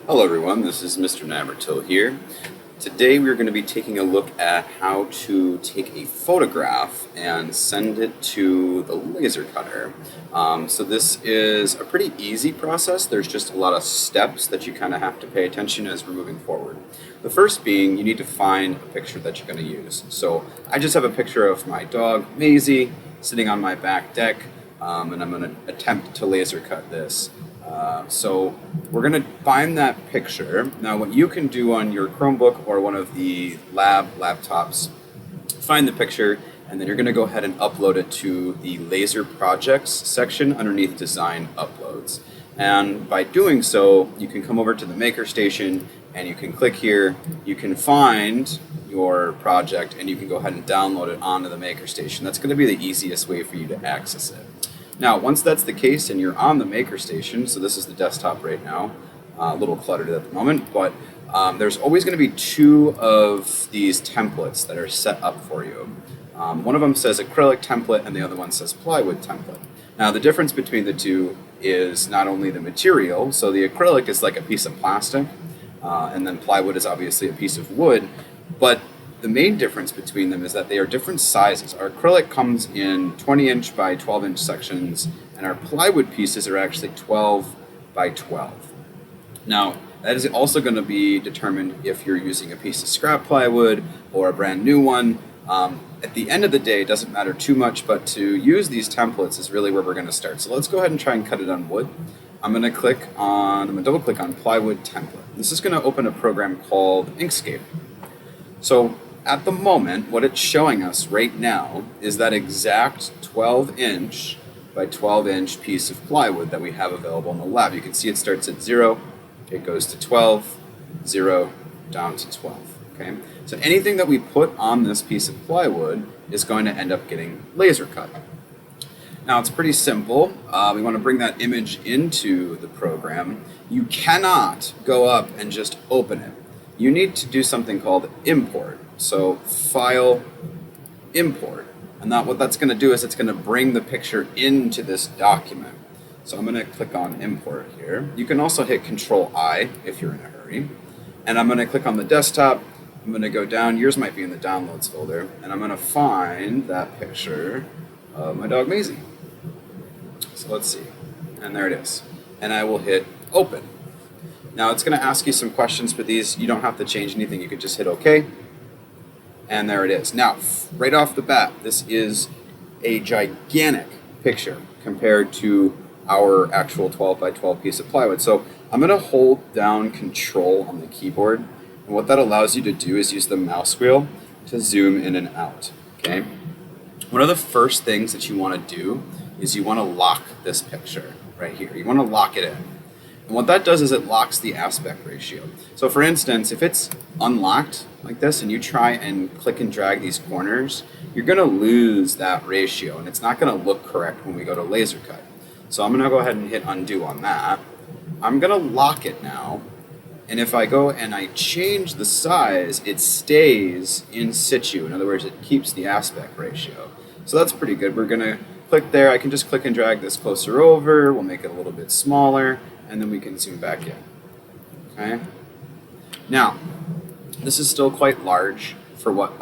Hello everyone, this is Mr. Nabertil here. Today we're going to be taking a look at how to take a photograph and send it to the laser cutter. So this is a pretty easy process. There's just a lot of steps that you kind of have to pay attention as we're moving forward. The first being you need to find a picture that you're going to use. So I just have a picture of my dog Maisie sitting on my back deck, and I'm going to attempt to laser cut this. So we're going to find that picture. Now what you can do on your Chromebook or one of the laptops, find the picture, and then you're going to go ahead and upload it to the Laser Projects section underneath Design Uploads. And by doing so, you can come over to the MakerStation and you can click here, you can find your project and you can go ahead and download it onto the MakerStation. That's going to be the easiest way for you to access it. Now, once that's the case and you're on the MakerStation, so this is the desktop right now, a little cluttered at the moment, but there's always going to be two of these templates that are set up for you. One of them says acrylic template and the other one says plywood template. Now, the difference between the two is not only the material, so the acrylic is like a piece of plastic, and then plywood is obviously a piece of wood, but the main difference between them is that they are different sizes. Our acrylic comes in 20-inch by 12-inch sections, and our plywood pieces are actually 12 by 12. Now, that is also going to be determined if you're using a piece of scrap plywood or a brand new one. At the end of the day, it doesn't matter too much, but to use these templates is really where we're going to start. So let's go ahead and try and cut it on wood. I'm going to double click on plywood template. This is going to open a program called Inkscape. So at the moment, what it's showing us right now is that exact 12-inch by 12-inch piece of plywood that we have available in the lab. You can see it starts at 0, it goes to 12, 0, down to 12. Okay? So anything that we put on this piece of plywood is going to end up getting laser cut. Now it's pretty simple. We want to bring that image into the program. You cannot go up and just open it. You need to do something called import. So file, import, and what that's going to do is it's going to bring the picture into this document. So I'm going to click on import here. You can also hit Control-I if you're in a hurry. And I'm going to click on the desktop. I'm going to go down. Yours might be in the downloads folder. And I'm going to find that picture of my dog Maisie. So let's see. And there it is. And I will hit open. Now it's going to ask you some questions for these. You don't have to change anything. You could just hit OK. And there it is. Now, right off the bat, this is a gigantic picture compared to our actual 12 by 12 piece of plywood. So I'm going to hold down Control on the keyboard. And what that allows you to do is use the mouse wheel to zoom in and out. Okay. One of the first things that you want to do is you want to lock this picture right here. You want to lock it in. And what that does is it locks the aspect ratio. So for instance, if it's unlocked like this and you try and click and drag these corners, you're going to lose that ratio and it's not going to look correct when we go to laser cut. So I'm going to go ahead and hit undo on that. I'm going to lock it now. And if I go and I change the size, it stays in situ. In other words, it keeps the aspect ratio. So that's pretty good. We're going to click there. I can just click and drag this closer over. We'll make it a little bit smaller. And then we can zoom back in. Okay. Now, this is still quite large for what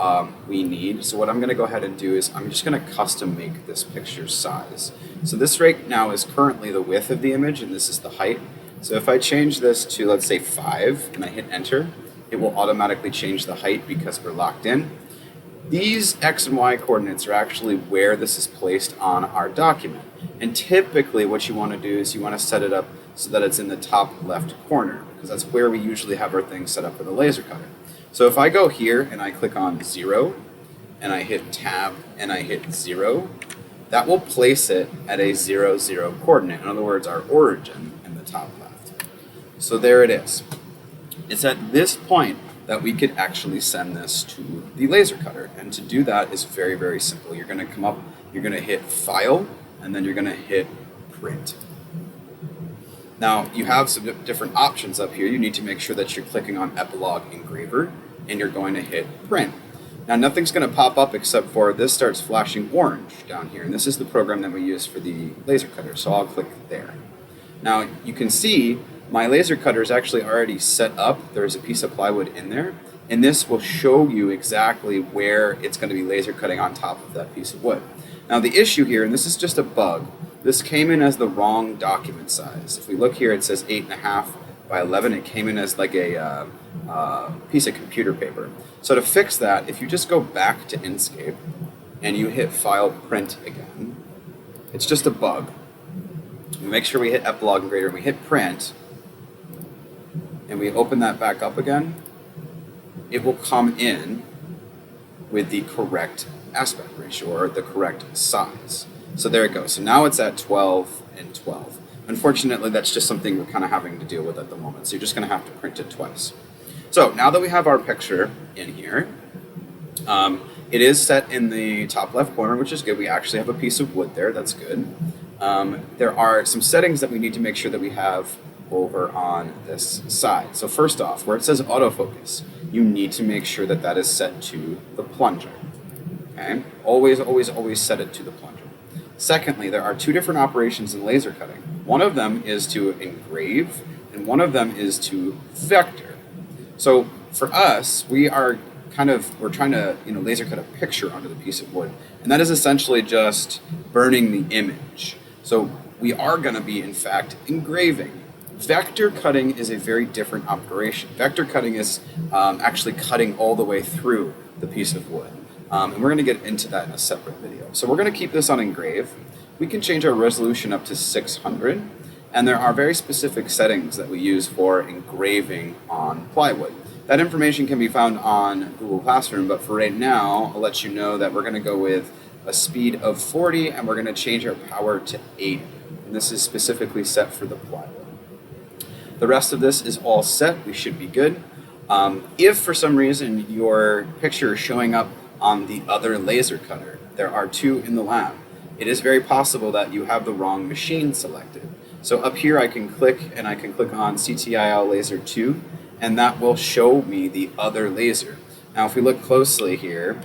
we need. So what I'm going to go ahead and do is I'm just going to custom make this picture size. So this right now is currently the width of the image, and this is the height. So if I change this to, let's say, 5, and I hit enter, it will automatically change the height because we're locked in. These X and Y coordinates are actually where this is placed on our document. And typically what you want to do is you want to set it up so that it's in the top left corner, because that's where we usually have our things set up for the laser cutter. So if I go here and I click on 0, and I hit tab and I hit 0, that will place it at a 0, 0 coordinate. In other words, our origin in the top left. So there it is. It's at this point that we could actually send this to the laser cutter. And to do that is very, very simple. You're going to come up, you're going to hit File, and then you're going to hit Print. Now, you have some different options up here. You need to make sure that you're clicking on Epilogue Engraver, and you're going to hit Print. Now, nothing's going to pop up except for this starts flashing orange down here, and this is the program that we use for the laser cutter, so I'll click there. Now, you can see my laser cutter is actually already set up. There's a piece of plywood in there, and this will show you exactly where it's going to be laser cutting on top of that piece of wood. Now the issue here, and this is just a bug, this came in as the wrong document size. If we look here, it says 8.5 by 11. It came in as like a piece of computer paper. So to fix that, if you just go back to Inkscape and you hit File, Print again, it's just a bug. We make sure we hit Epilogue Engraver and we hit Print, and we open that back up again, it will come in with the correct aspect ratio or the correct size. So there it goes. So now it's at 12 and 12. Unfortunately, that's just something we're kind of having to deal with at the moment. So you're just going to have to print it twice. So now that we have our picture in here, it is set in the top left corner, which is good. We actually have a piece of wood there. That's good. There are some settings that we need to make sure that we have over on this side. So first off, where it says autofocus, you need to make sure that that is set to the plunger. Okay? Always, always, always set it to the plunger. Secondly, there are two different operations in laser cutting. One of them is to engrave, and one of them is to vector. So for us, we're trying to laser cut a picture onto the piece of wood, and that is essentially just burning the image. So we are going to be, in fact, engraving. Vector cutting is a very different operation. Vector cutting is actually cutting all the way through the piece of wood. And we're going to get into that in a separate video. So we're going to keep this on engrave. We can change our resolution up to 600. And there are very specific settings that we use for engraving on plywood. That information can be found on Google Classroom, but for right now, I'll let you know that we're going to go with a speed of 40, and we're going to change our power to 80. And this is specifically set for the plywood. The rest of this is all set. We should be good. If for some reason your picture is showing up on the other laser cutter, there are two in the lab, it is very possible that you have the wrong machine selected. So up here I can click on CTIL Laser 2, and that will show me the other laser. Now if we look closely here,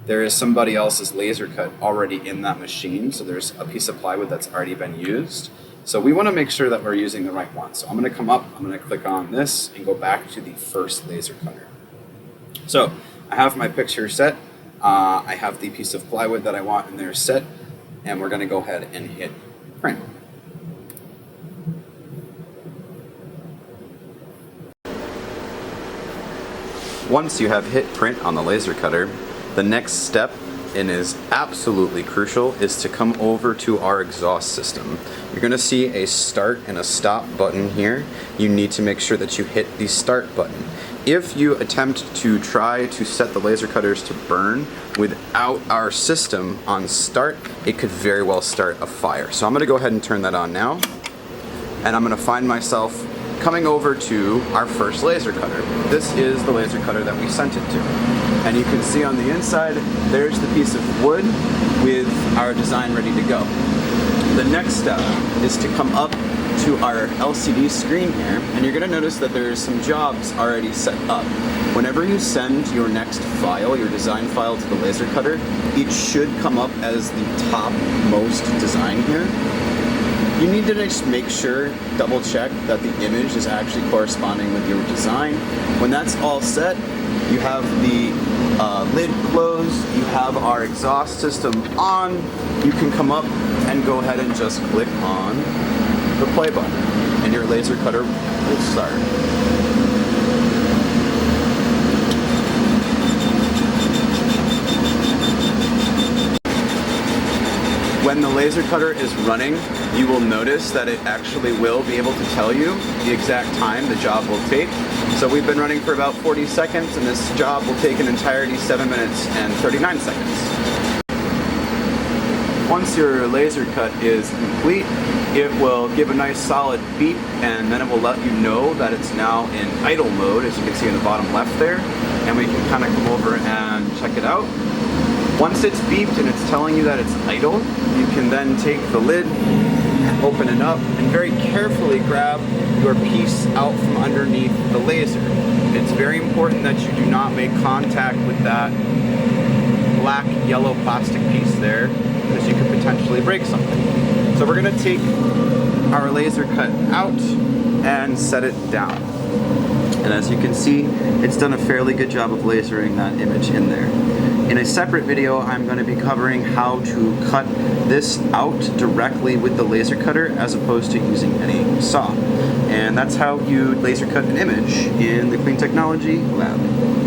there is somebody else's laser cut already in that machine, so there's a piece of plywood that's already been used. So we want to make sure that we're using the right one. So I'm going to come up, I'm going to click on this and go back to the first laser cutter. So I have my picture set. I have the piece of plywood that I want in there set, and we're going to go ahead and hit print. Once you have hit print on the laser cutter, the next step, and is absolutely crucial, is to come over to our exhaust system. You're going to see a start and a stop button here. You need to make sure that you hit the start button. If you attempt to try to set the laser cutters to burn without our system on start, it could very well start a fire. So I'm going to go ahead and turn that on now, and I'm going to find myself coming over to our first laser cutter. This is the laser cutter that we sent it to. And you can see on the inside, there's the piece of wood with our design ready to go. The next step is to come up to our LCD screen here, and you're going to notice that there's some jobs already set up. Whenever you send your next file, your design file, to the laser cutter, it should come up as the top most design here. You need to just make sure, double check that the image is actually corresponding with your design. When that's all set, you have the lid closed, you have our exhaust system on, you can come up and go ahead and just click on the play button, and your laser cutter will start. When the laser cutter is running, you will notice that it actually will be able to tell you the exact time the job will take. So we've been running for about 40 seconds, and this job will take an entirety 7 minutes and 39 seconds. Once your laser cut is complete, it will give a nice solid beep, and then it will let you know that it's now in idle mode, as you can see in the bottom left there, and we can kind of come over and check it out. Once it's beeped and it's telling you that it's idle, you can then take the lid, open it up, and very carefully grab your piece out from underneath the laser. It's very important that you do not make contact with that black yellow plastic piece there, because you could potentially break something. So we're going to take our laser cut out, and set it down. And as you can see, it's done a fairly good job of lasering that image in there. In a separate video, I'm going to be covering how to cut this out directly with the laser cutter as opposed to using any saw. And that's how you laser cut an image in the Clean Technology Lab.